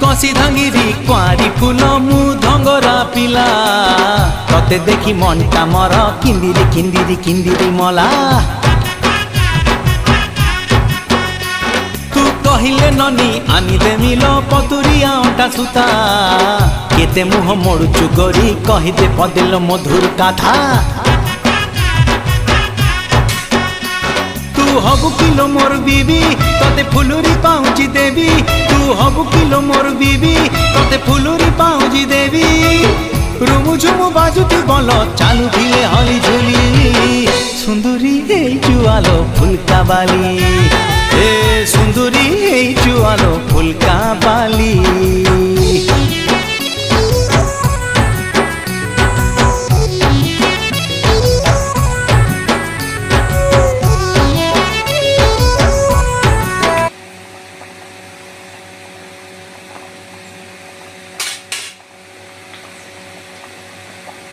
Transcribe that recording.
कसी धांगिरी कुआरी फूल मु धंगरा पिला तते देखी मनटा मर किंदिरी किंदिरी किंदिरी मला तू कहिले ननी आनी देमिल पतुरिया अंटा सुता केते मुह मोड़ुचु गोरी कहिदे पदेल मधुर कथा तू हबु किलो मोर बीबी तते फुलुरी पाउची देवी तू हबु किलो मोर बीबी तते फुलुरी पाउची देवी रुमु झुमु बाजुती बोल चालू धिले हली झुली सुंदरी हे जुआलो फुलका बाली ए सुंदरी हे जुआलो फुलका बाली।